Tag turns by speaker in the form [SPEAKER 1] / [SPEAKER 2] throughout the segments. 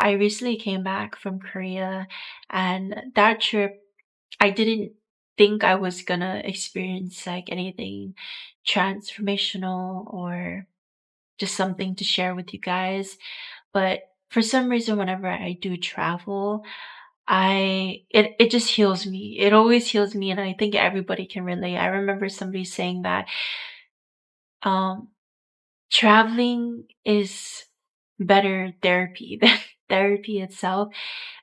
[SPEAKER 1] I recently came back from Korea, and that trip, I didn't think I was gonna experience like anything transformational or just something to share with you guys. But for some reason, whenever I do travel, it just heals me. It always heals me, and I think everybody can relate. I remember somebody saying that um traveling is better therapy than therapy itself.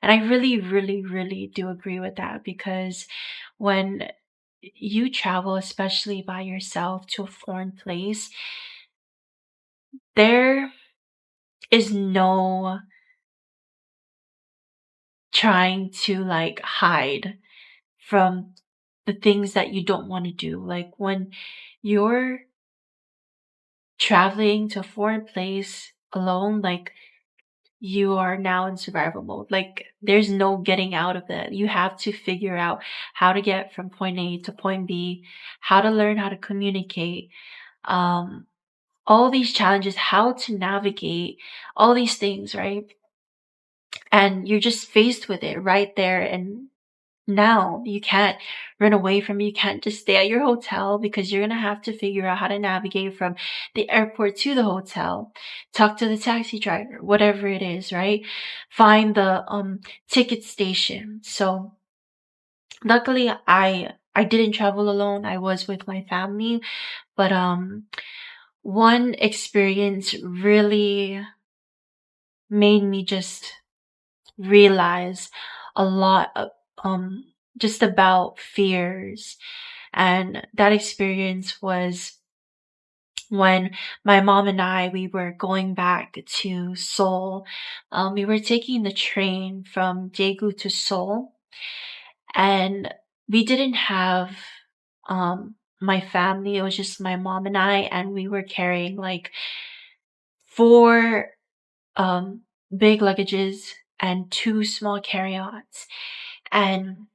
[SPEAKER 1] And I really, really, really do agree with that because when you travel, especially by yourself to a foreign place, there is no trying to like hide from the things that you don't want to do. Like when you're traveling to a foreign place alone, like you are now in survival mode. Like there's no getting out of it. You have to figure out how to get from point A to point B, how to learn how to communicate, um, all these challenges, how to navigate all these things, right? And you're just faced with it right there and now. You can't run away from it. You can't just stay at your hotel because you're gonna have to figure out how to navigate from the airport to the hotel, talk to the taxi driver, whatever it is, right? Find the ticket station. So luckily I didn't travel alone. I was with my family, but one experience really made me just realize a lot of just about fears. And that experience was when my mom and we were going back to Seoul. We were taking the train from Daegu to Seoul, and we didn't have my family. It was just my mom and we were carrying like four um big luggages and two small carry-ons. And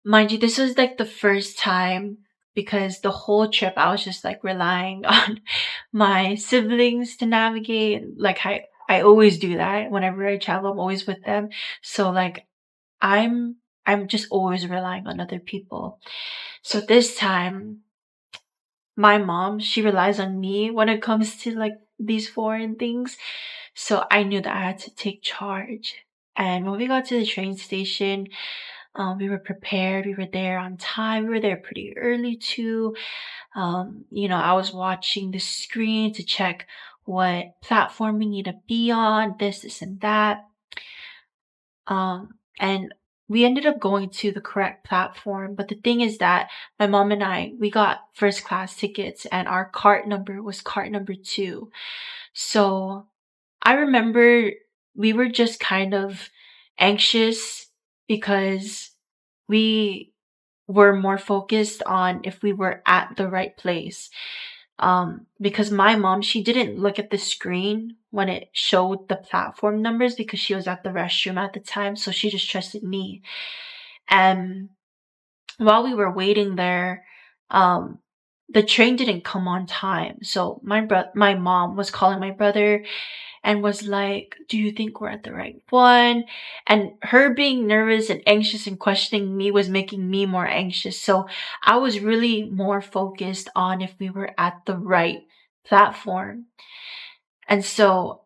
[SPEAKER 1] mind you, this was like the first time because the whole trip I was just like relying on my siblings to navigate. Like I always do that whenever I travel, I'm always with them. So like I'm I'm just always relying on other people. So this time my mom, she relies on me when it comes to like these foreign things. So I knew that I had to take charge. And when we got to the train station, we were prepared. We were there on time. We were there pretty early too. I was watching the screen to check what platform we need to be on, this, and that. And we ended up going to the correct platform. But the thing is that my mom and we got first class tickets and our cart number was cart number 2. So I remember we were just kind of anxious because we were more focused on if we were at the right place. Because my mom, she didn't look at the screen when it showed the platform numbers because she was at the restroom at the time. So she just trusted me. And while we were waiting there, um, the train didn't come on time. So my mom was calling my brother and was like, "Do you think we're at the right one?" And her being nervous and anxious and questioning me was making me more anxious. So I was really more focused on if we were at the right platform. And so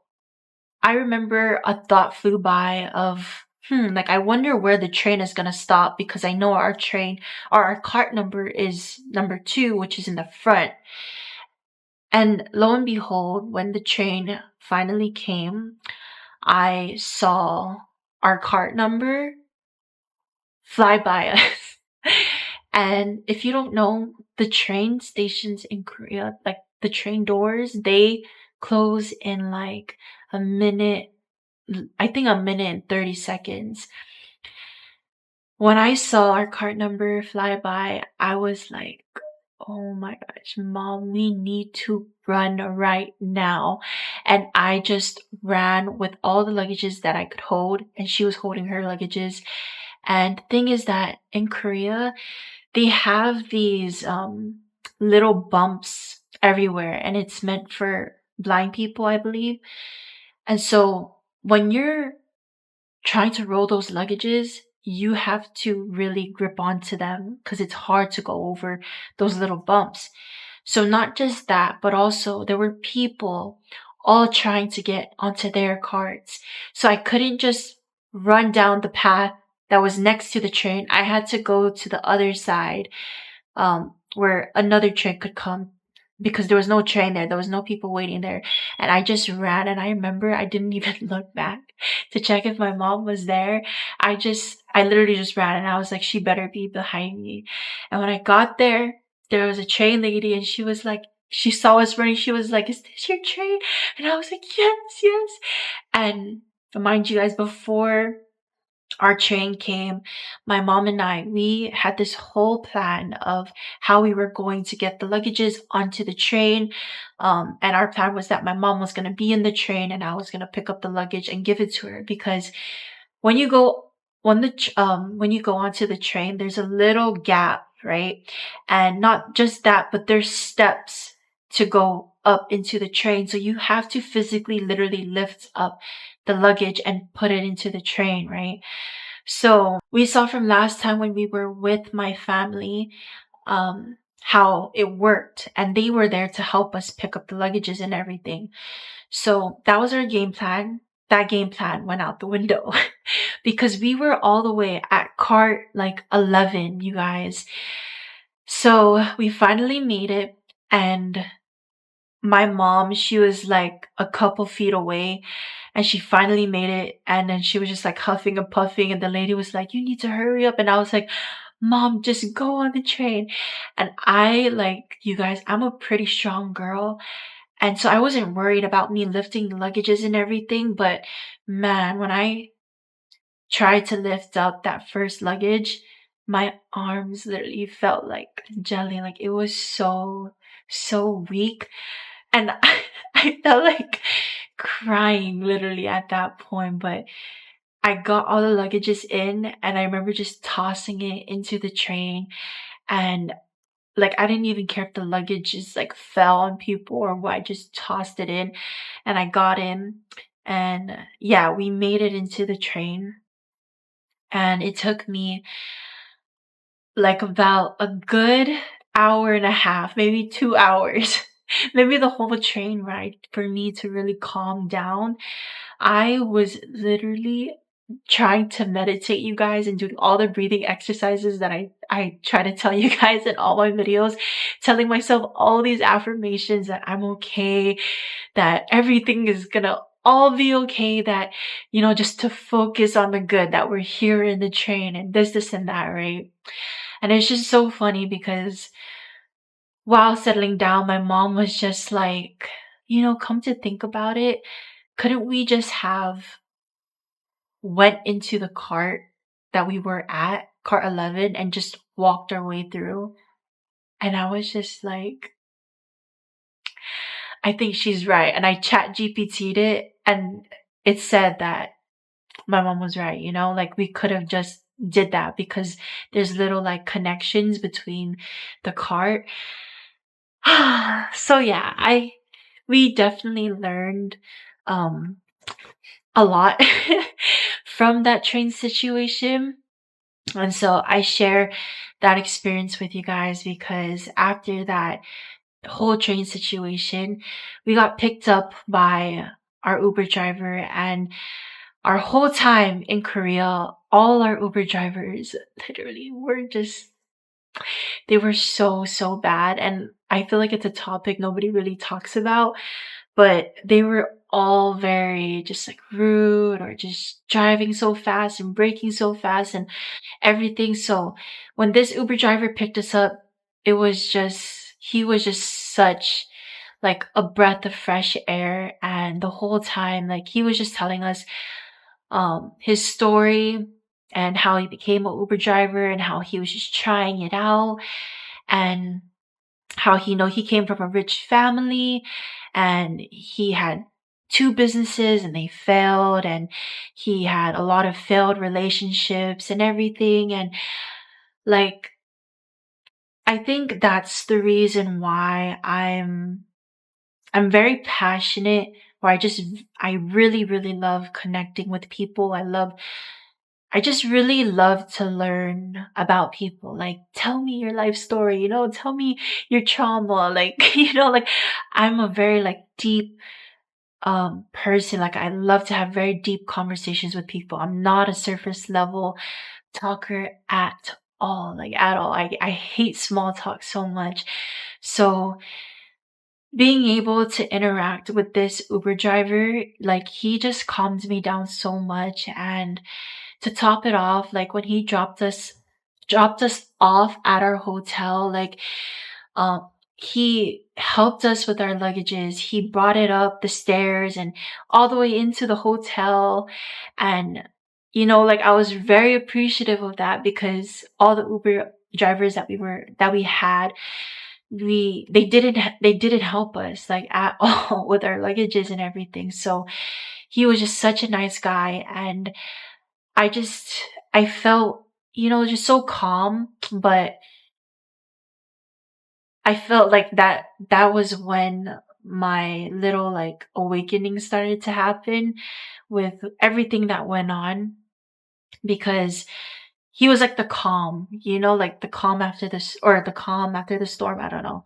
[SPEAKER 1] I remember a thought flew by of, like I wonder where the train is gonna stop because I know our train or our cart number is number 2, which is in the front. And lo and behold, when the train finally came, I saw our cart number fly by us. And if you don't know, the train stations in Korea, like the train doors, they close in like a minute, I think a minute and 30 seconds. When I saw our cart number fly by, I was like, oh my gosh, mom, we need to run right now. And I just ran with all the luggages that I could hold, and she was holding her luggages. And the thing is that in Korea, they have these little bumps everywhere, and it's meant for blind people, I believe. And so when you're trying to roll those luggages, you have to really grip onto them because it's hard to go over those little bumps. So not just that, but also there were people all trying to get onto their carts. So I couldn't just run down the path that was next to the train. I had to go to the other side, where another train could come because there was no train there. There was no people waiting there. And I just ran. And I remember I didn't even look back to check if my mom was there. I literally just ran and I was like, she better be behind me. And when I got there, there was a train lady and she was like, she saw us running. She was like, is this your train? And I was like, yes, yes. And mind you guys, before our train came, my mom and we had this whole plan of how we were going to get the luggages onto the train. And our plan was that my mom was going to be in the train and I was going to pick up the luggage and give it to her because when you go when you go onto the train, there's a little gap, right? And not just that, but there's steps to go up into the train. So you have to physically, literally lift up the luggage and put it into the train, right? So we saw from last time when we were with my family, how it worked and they were there to help us pick up the luggages and everything. So that was our game plan. That game plan went out the window because we were all the way at cart like 11, you guys. So we finally made it and my mom, she was like a couple feet away and she finally made it. And then she was just like huffing and puffing. And the lady was like, you need to hurry up. And I was like, Mom, just go on the train. And you guys, I'm a pretty strong girl. And so I wasn't worried about me lifting luggages and everything. But man, when I tried to lift up that first luggage, my arms literally felt like jelly. Like it was so, so weak. And I felt like crying literally at that point, but I got all the luggages in and I remember just tossing it into the train and like I didn't even care if the luggage just like fell on people or what. I just tossed it in and I got in and yeah, we made it into the train and it took me like about a good hour and a half, maybe 2 hours, maybe the whole train ride for me to really calm down. I was literally trying to meditate, you guys, and doing all the breathing exercises that I try to tell you guys in all my videos, telling myself all these affirmations that I'm okay, that everything is gonna all be okay, that, just to focus on the good, that we're here in the train and this, and that, right? And it's just so funny because while settling down, my mom was just like, come to think about it, couldn't we just have went into the cart that we were at, cart 11, and just walked our way through? And I was just like, I think she's right. And I chat GPT'd it and it said that my mom was right, like we could have just did that because there's little like connections between the cart. So yeah, we definitely learned um a lot from that train situation. And so I share that experience with you guys because after that whole train situation, we got picked up by our Uber driver and our whole time in Korea, all our Uber drivers literally were just, they were so, so bad. And I feel like it's a topic nobody really talks about, but they were all very just like rude or just driving so fast and braking so fast and everything. So when this Uber driver picked us up, he was just such like a breath of fresh air. And the whole time, like he was just telling us, his story and how he became a Uber driver and how he was just trying it out and how he came from a rich family and he had two businesses and they failed and he had a lot of failed relationships and everything. And like I think that's the reason why I'm very passionate where I really, really love connecting with people. I just really love to learn about people. Like, tell me your life story, tell me your trauma. Like, like I'm a very like deep person. Like I love to have very deep conversations with people. I'm not a surface level talker at all, like at all. I hate small talk so much. So being able to interact with this Uber driver, like he just calmed me down so much. And to top it off, like when he dropped us off at our hotel, like um he helped us with our luggages. He brought it up the stairs and all the way into the hotel. And like I was very appreciative of that because all the Uber drivers that we had, they didn't help us like at all with our luggages and everything. So he was just such a nice guy. And I just I felt, just so calm. But I felt like that was when my little like awakening started to happen with everything that went on, because he was like the calm, like the calm after this, or the calm after the storm, I don't know.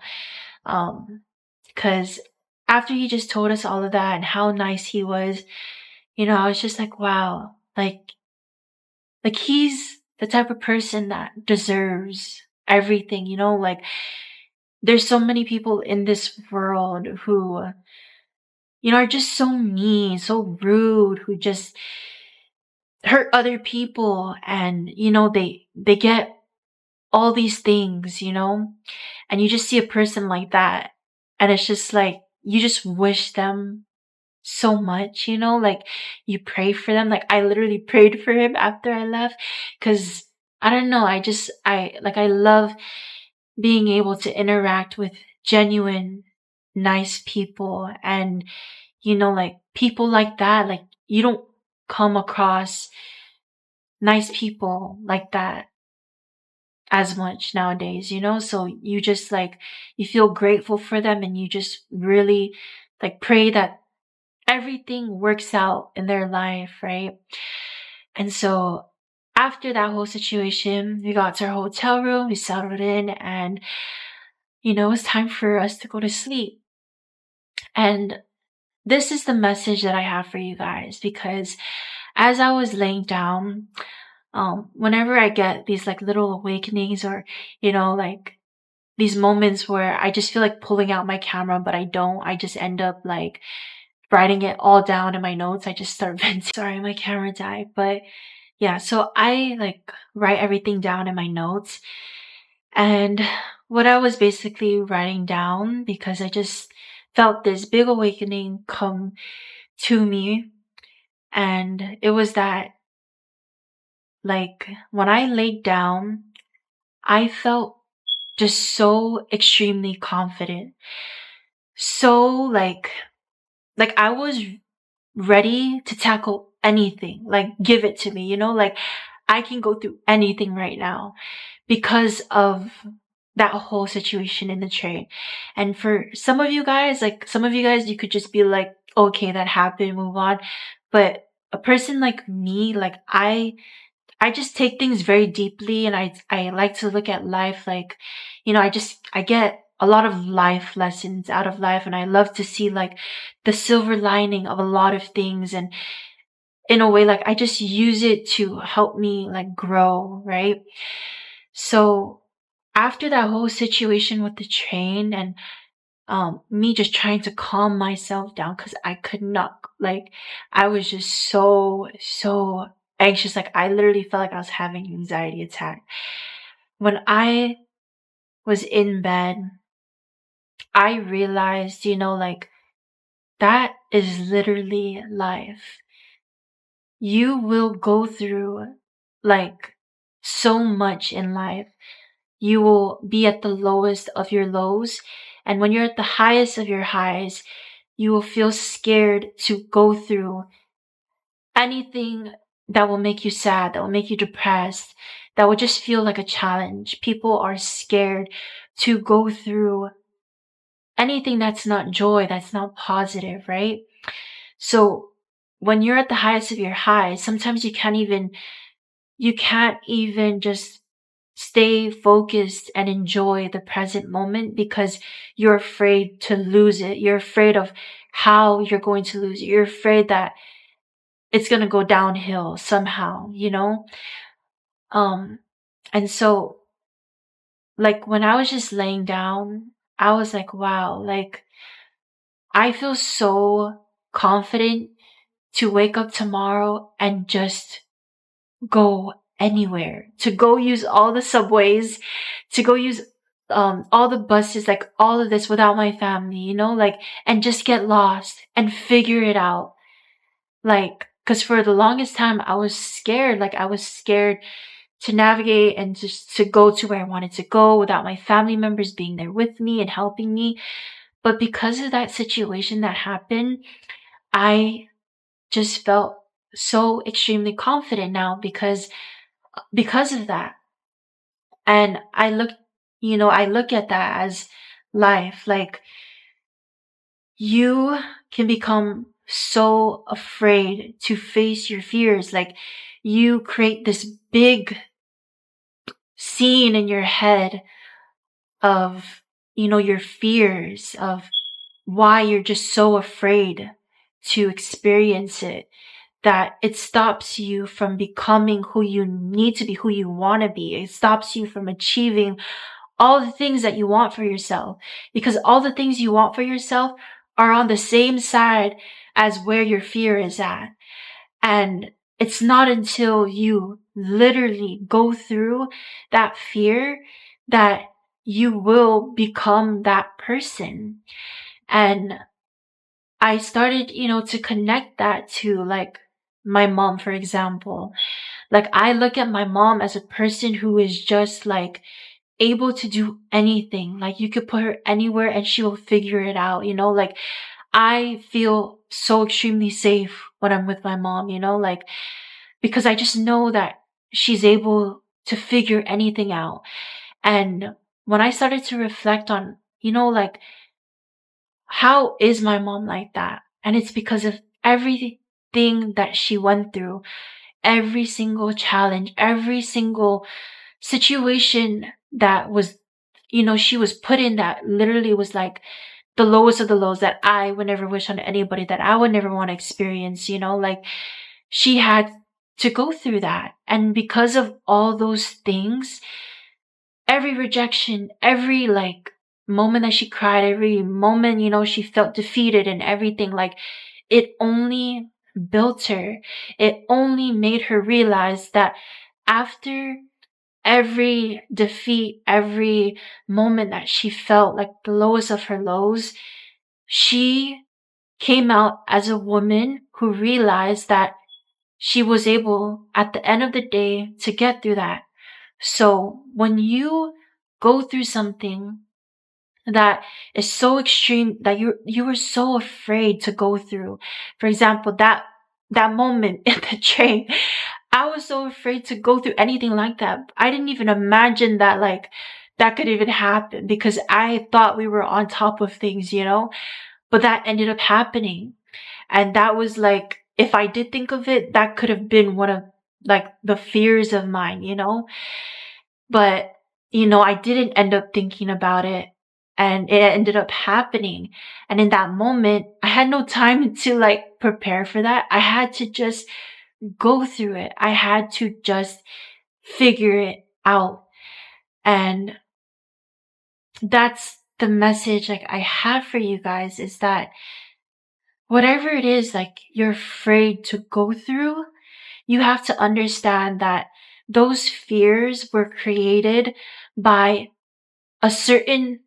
[SPEAKER 1] Because after he just told us all of that and how nice he was, I was just like, wow, like he's the type of person that deserves everything, like there's so many people in this world who, are just so mean, so rude, who just hurt other people. And, they get all these things, and you just see a person like that. And it's just like, you just wish them so much, like you pray for them. Like I literally prayed for him after I left, because I don't know, I love being able to interact with genuine nice people. And like people like that, like you don't come across nice people like that as much nowadays, so you just like, you feel grateful for them, and you just really like pray that everything works out in their life, right? And so after that whole situation, we got to our hotel room, we settled in, and it's time for us to go to sleep. And this is the message that I have for you guys, because as I was laying down, whenever I get these like little awakenings, or like these moments where I just feel like pulling out my camera, but I don't, I just end up like writing it all down in my notes. I just start venting. Sorry, my camera died. But yeah, so I like write everything down in my notes. And what I was basically writing down, because I just felt this big awakening come to me. And it was that, like, when I laid down, I felt just so extremely confident. So, like I was ready to tackle anything. Like, give it to me, like I can go through anything right now because of that whole situation in the train. And for some of you guys, you could just be like, okay, that happened, move on. But a person like me, like I just take things very deeply, and I like to look at life like, I get a lot of life lessons out of life, and I love to see like the silver lining of a lot of things. And in a way, like I just use it to help me like grow, right? So after that whole situation with the train, and me just trying to calm myself down, because I could not, like I was just so anxious. Like I literally felt like I was having an anxiety attack. When I was in bed, I realized, like that is literally life. You will go through like so much in life. You will be at the lowest of your lows. And when you're at the highest of your highs, you will feel scared to go through anything that will make you sad, that will make you depressed, that will just feel like a challenge. People are scared to go through anything that's not joy, that's not positive, right? So when you're at the highest of your highs, sometimes you can't even just stay focused and enjoy the present moment because you're afraid to lose it. You're afraid of how you're going to lose it. You're afraid that it's going to go downhill somehow, you know? Um, and so like when I was just laying down, I was like, wow, like I feel so confident to wake up tomorrow and just go anywhere, to go use all the subways, to go use all the buses, like all of this without my family, you know, like, and just get lost and figure it out. Like, cause for the longest time I was scared, like I was scared to navigate and just to go to where I wanted to go without my family members being there with me and helping me. But because of that situation that happened, I just felt so extremely confident now because of that. And I look at that as life. Like you can become so afraid to face your fears. Like you create this big scene in your head of, your fears of why you're just so afraid to experience it, that it stops you from becoming who you need to be, who you want to be. It stops you from achieving all the things that you want for yourself, because all the things you want for yourself are on the same side as where your fear is at. And it's not until you literally go through that fear that you will become that person. And I started, to connect that to like my mom, for example. Like I look at my mom as a person who is just like able to do anything. Like you could put her anywhere and she will figure it out, like I feel so extremely safe when I'm with my mom, like because I just know that she's able to figure anything out. And when I started to reflect on, like how is my mom like that? And it's because of everything that she went through, every single challenge, every single situation that was, she was put in, that literally was like the lowest of the lows that I would never wish on anybody, that I would never want to experience, like she had to go through that. And because of all those things, every rejection, every like moment that she cried, every moment, she felt defeated and everything, like it only built her. It only made her realize that after every defeat, every moment that she felt like the lowest of her lows, she came out as a woman who realized that she was able at the end of the day to get through that. So when you go through something that is so extreme that you were so afraid to go through, for example, that moment in the train, I was so afraid to go through anything like that. I didn't even imagine that like that could even happen because I thought we were on top of things, but that ended up happening. And that was like, if I did think of it, that could have been one of like the fears of mine, but, I didn't end up thinking about it and it ended up happening. And in that moment, I had no time to like prepare for that. I had to just go through it. I had to just figure it out. And that's the message like I have for you guys, is that whatever it is like you're afraid to go through, you have to understand that those fears were created by a certain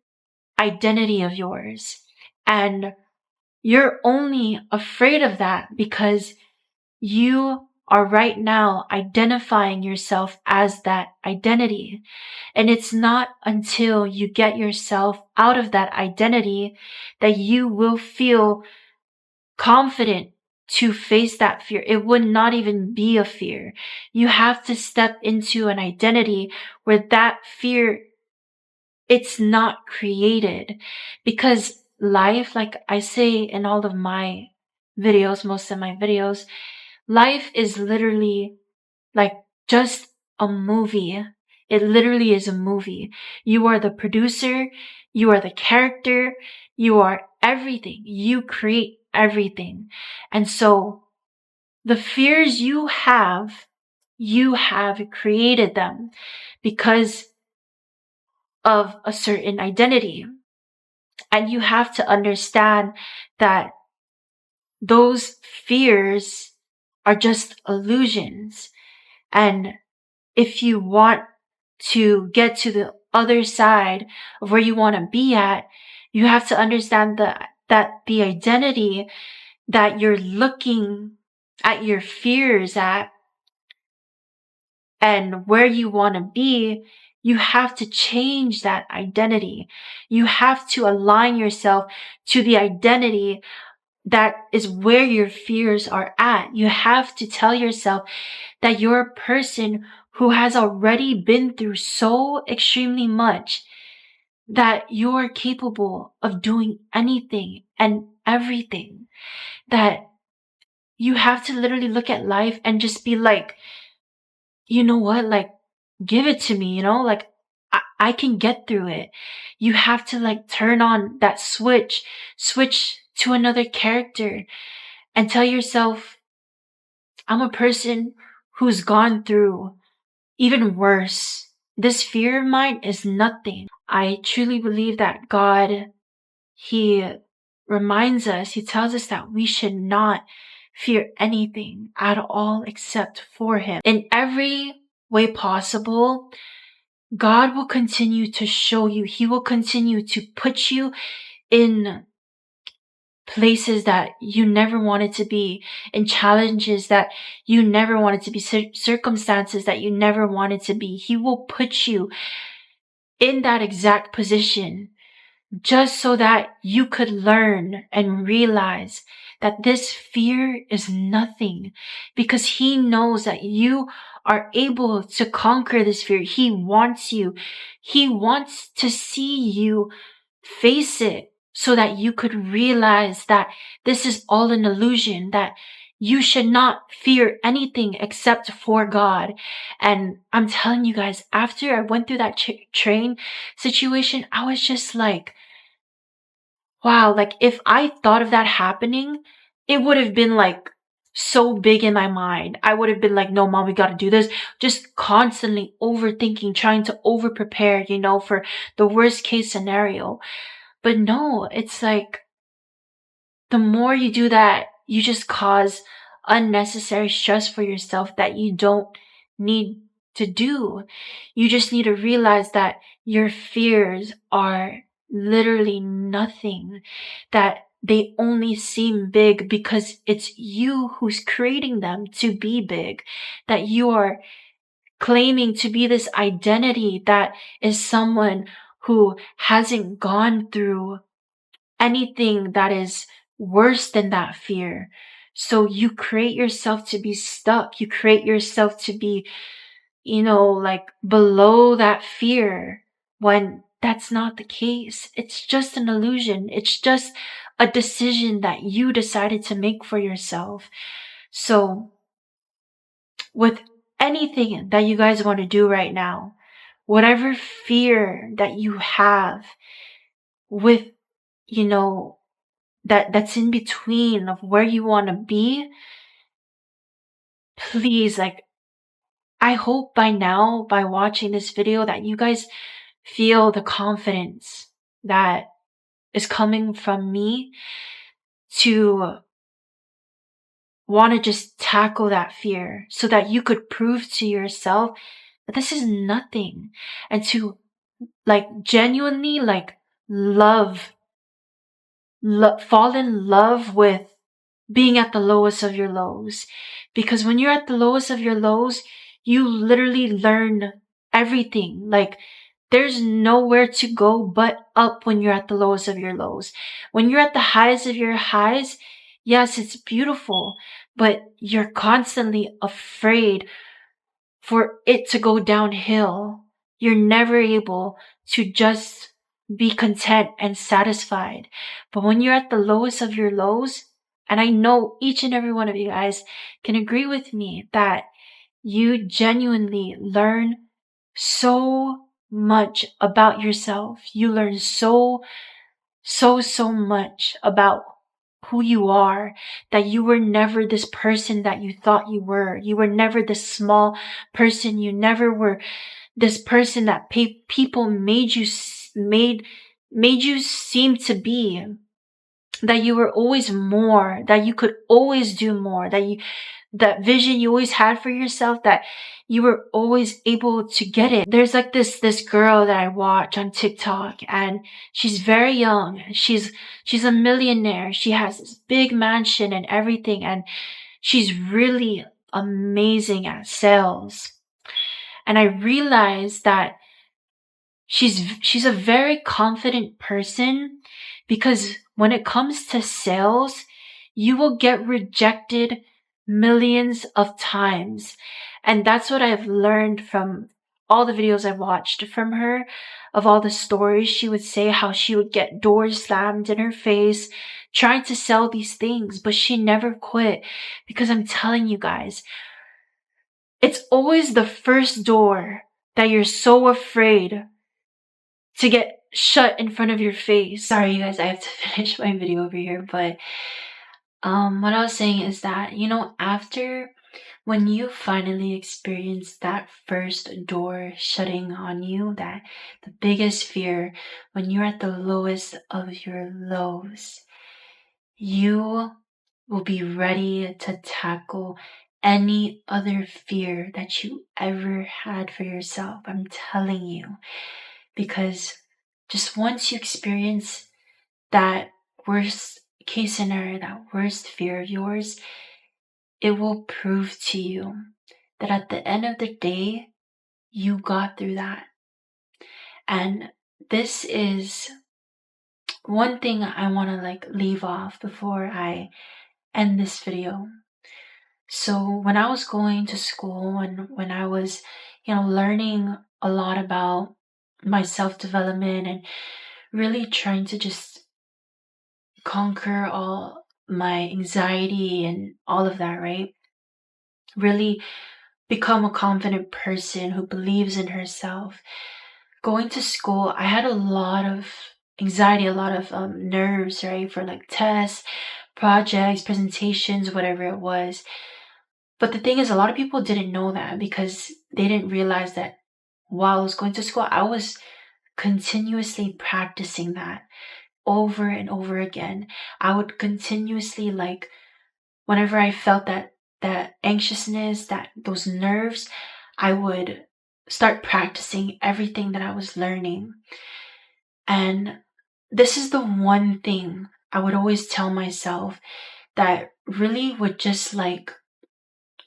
[SPEAKER 1] identity of yours. And you're only afraid of that because you are right now identifying yourself as that identity. And it's not until you get yourself out of that identity that you will feel confident to face that fear. It would not even be a fear. You have to step into an identity where that fear, it's not created. Because life, like I say in all of my videos, most of my videos, life is literally like just a movie. It literally is a movie. You are the producer, you are the character, you are everything. You create everything. And so the fears you have created them because of a certain identity. And you have to understand that those fears are just illusions. And if you want to get to the other side of where you want to be at, you have to understand that the identity that you're looking at your fears at and where you want to be, you have to change that identity. You have to align yourself to the identity that is where your fears are at. You have to tell yourself that you're a person who has already been through so extremely much that you are capable of doing anything and everything. That you have to literally look at life and just be like, you know what? Like, give it to me, like I can get through it. You have to like turn on that switch to another character and tell yourself, I'm a person who's gone through even worse. This fear of mine is nothing. I truly believe that God, He reminds us, He tells us that we should not fear anything at all except for Him. In every way possible, God will continue to show you. He will continue to put you in places that you never wanted to be, in challenges that you never wanted to be, circumstances that you never wanted to be. He will put you in that exact position just so that you could learn and realize that this fear is nothing, because He knows that you are able to conquer this fear. He wants you. He wants to see you face it so that you could realize that this is all an illusion, that you should not fear anything except for God. And I'm telling you guys, after I went through that train situation, I was just like, wow, like if I thought of that happening, it would have been like so big in my mind. I would have been like, no, mom, we got to do this. Just constantly overthinking, trying to over prepare, for the worst case scenario. But no, it's like the more you do that, you just cause unnecessary stress for yourself that you don't need to do. You just need to realize that your fears are literally nothing, that they only seem big because it's you who's creating them to be big, that you are claiming to be this identity that is someone who hasn't gone through anything that is worse than that fear. So you create yourself to be stuck. You create yourself to be, like below that fear, when that's not the case. It's just an illusion. It's just a decision that you decided to make for yourself. So with anything that you guys want to do right now, whatever fear that you have with, that's in between of where you want to be, please, like, I hope by now, by watching this video, that you guys feel the confidence that is coming from me to want to just tackle that fear so that you could prove to yourself that this is nothing, and to like genuinely like fall in love with being at the lowest of your lows. Because when you're at the lowest of your lows, you literally learn everything. Like, there's nowhere to go but up when you're at the lowest of your lows. When you're at the highest of your highs, yes, it's beautiful, but you're constantly afraid for it to go downhill. You're never able to just be content and satisfied. But when you're at the lowest of your lows And I know each and every one of you guys can agree with me that you genuinely learn so much about yourself. You learn so much about who you are, that you were never this person that you thought you were. You were never this small person. You never were this person that people made you seem to be. That you were always more, that you could always do more, that vision you always had for yourself, that you were always able to get it. There's like this girl that I watch on TikTok, and she's very young. She's a millionaire. She has this big mansion and everything, and she's really amazing at sales. And I realized that she's a very confident person, because when it comes to sales, you will get rejected millions of times. And that's what I've learned from all the videos I've watched from her, of all the stories she would say, how she would get doors slammed in her face trying to sell these things, but she never quit. Because I'm telling you guys, it's always the first door that you're so afraid to get shut in front of your face. Sorry, you guys, I have to finish my video over here, but what I was saying is that, after when you finally experience that first door shutting on you, that the biggest fear, when you're at the lowest of your lows, you will be ready to tackle any other fear that you ever had for yourself. I'm telling you, because just once you experience that worst case scenario, that worst fear of yours, it will prove to you that at the end of the day, you got through that. And this is one thing I want to leave off before I end this video. So when I was going to school and when I was, learning a lot about my self-development and really trying to just conquer all my anxiety and all of that, right? Really become a confident person who believes in herself. Going to school, I had a lot of anxiety, a lot of nerves, right? For tests, projects, presentations, whatever it was. But the thing is, a lot of people didn't know that, because they didn't realize that while I was going to school, I was continuously practicing that over and over again. I would continuously, whenever I felt that anxiousness, those nerves, I would start practicing everything that I was learning. And this is the one thing I would always tell myself that really would just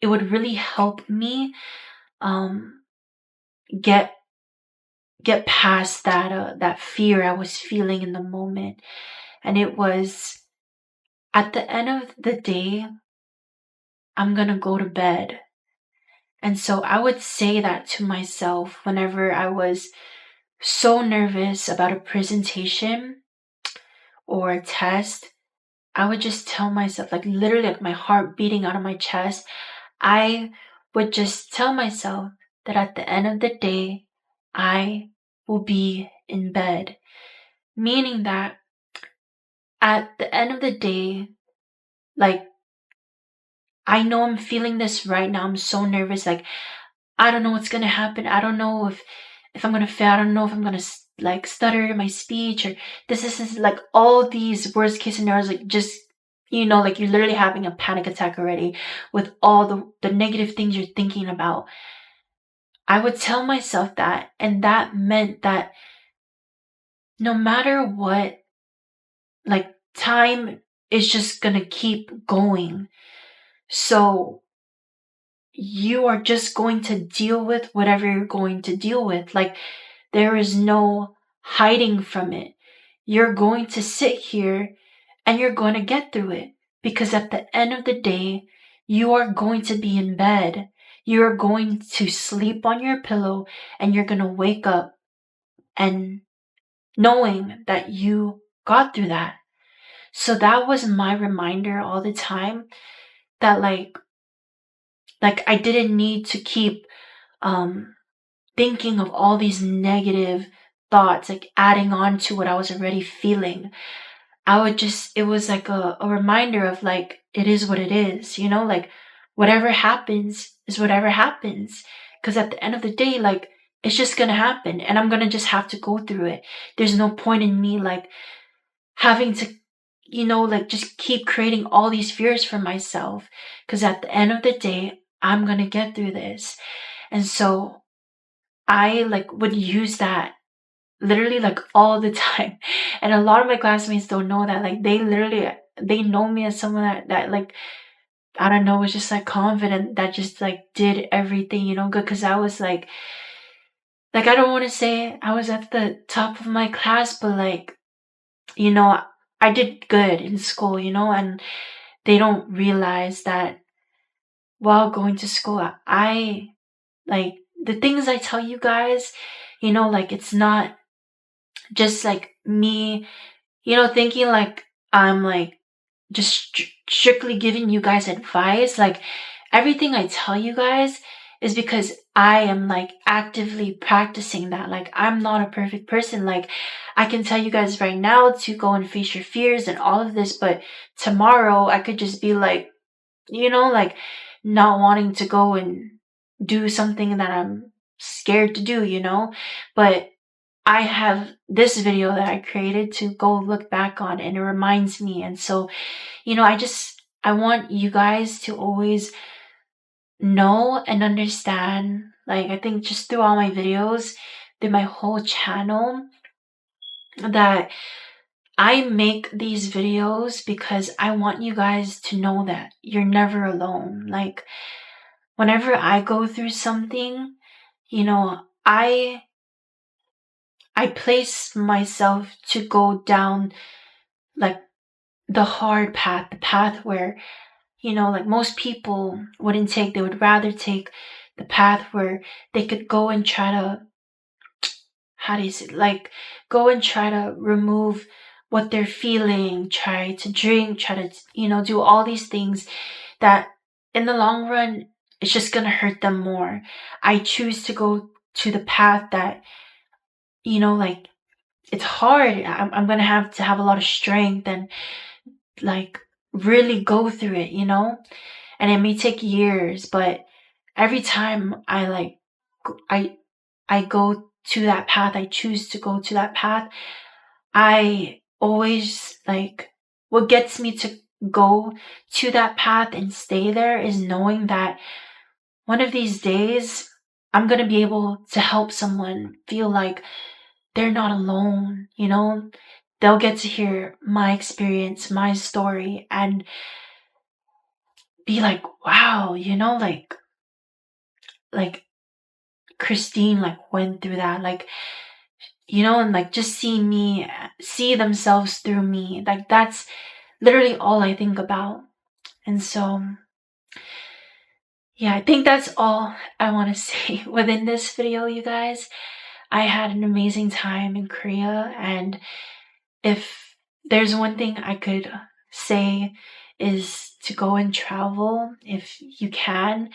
[SPEAKER 1] it would really help me get past that fear I was feeling in the moment. And it was, at the end of the day, I'm gonna go to bed. And so I would say that to myself whenever I was so nervous about a presentation or a test. I would just tell myself, literally, my heart beating out of my chest. I would just tell myself that at the end of the day, I will be in bed. Meaning that at the end of the day, I know I'm feeling this right now. I'm so nervous. I don't know what's gonna happen. I don't know if I'm gonna fail. I don't know if I'm gonna stutter my speech, or this is all these worst case scenarios. Just you're literally having a panic attack already with all the negative things you're thinking about. I would tell myself that, and that meant that no matter what, time is just gonna keep going. So you are just going to deal with whatever you're going to deal with. There is no hiding from it. You're going to sit here and you're going to get through it, because at the end of the day, you are going to be in bed. You're going to sleep on your pillow, and you're going to wake up and knowing that you got through that. So that was my reminder all the time that like I didn't need to keep um thinking of all these negative thoughts, like adding on to what I was already feeling. I would just, it was like a reminder of like, it is what it is, you know, like whatever happens is whatever happens. Cause at the end of the day, like it's just gonna happen and I'm gonna just have to go through it. There's no point in me like having to, like just keep creating all these fears for myself. Cause at the end of the day, I'm gonna get through this. And so I like would use that literally like all the time. And a lot of my classmates don't know that. Like they know me as someone that like I don't know, was just like confident that just like did everything, good. Cause I was like I don't want to say I was at the top of my class, but like, you know, I did good in school, and they don't realize that while going to school, I like the things I tell you guys, like it's not just like me, thinking like I'm like just strictly giving you guys advice. Like everything I tell you guys is because I am like actively practicing that. Like I'm not a perfect person. Like I can tell you guys right now to go and face your fears and all of this, but tomorrow I could just be like, like not wanting to go and do something that I'm scared to do, but I have this video that I created to go look back on and it reminds me. And so, I want you guys to always know and understand. Like, I think just through all my videos, through my whole channel, that I make these videos because I want you guys to know that you're never alone. Like, whenever I go through something, you know, I I place myself to go down like the hard path, the path where, like most people wouldn't take, they would rather take the path where they could go and try to, how do you say, like, go and try to remove what they're feeling, try to drink, try to, do all these things that in the long run, it's just gonna hurt them more. I choose to go to the path that, like, it's hard. I'm gonna have to have a lot of strength and like really go through it, and it may take years, but every time I like I I go to that path, I choose to go to that path, I always like, what gets me to go to that path and stay there is knowing that one of these days I'm going to be able to help someone feel like they're not alone, they'll get to hear my experience, my story, and be like, wow, like Christine like went through that, like, and like just see themselves through me. Like that's literally all I think about. And so, yeah, I think that's all I want to say within this video, you guys. I had an amazing time in Korea, and if there's one thing I could say is to go and travel if you can.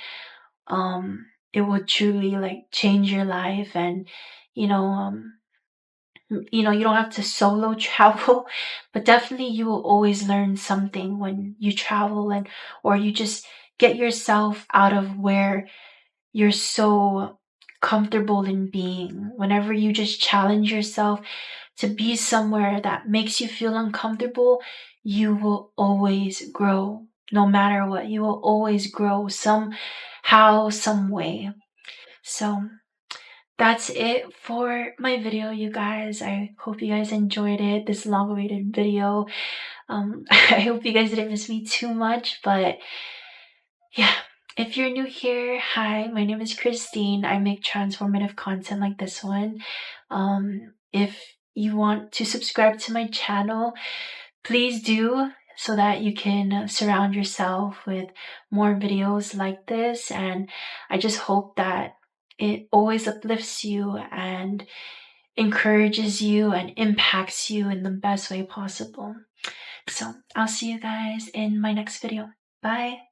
[SPEAKER 1] It will truly like change your life, and you know, um, you don't have to solo travel, but definitely you will always learn something when you travel, and or you just get yourself out of where you're so comfortable in being. Whenever you just challenge yourself to be somewhere that makes you feel uncomfortable, you will always grow. No matter what, you will always grow somehow, some way. So that's it for my video, you guys. I hope you guys enjoyed it, this long awaited video. I hope you guys didn't miss me too much, but yeah. If you're new here, hi, my name is Christine. I make transformative content like this one. If you want to subscribe to my channel, please do, so that you can surround yourself with more videos like this. And I just hope that it always uplifts you and encourages you and impacts you in the best way possible. So I'll see you guys in my next video. Bye.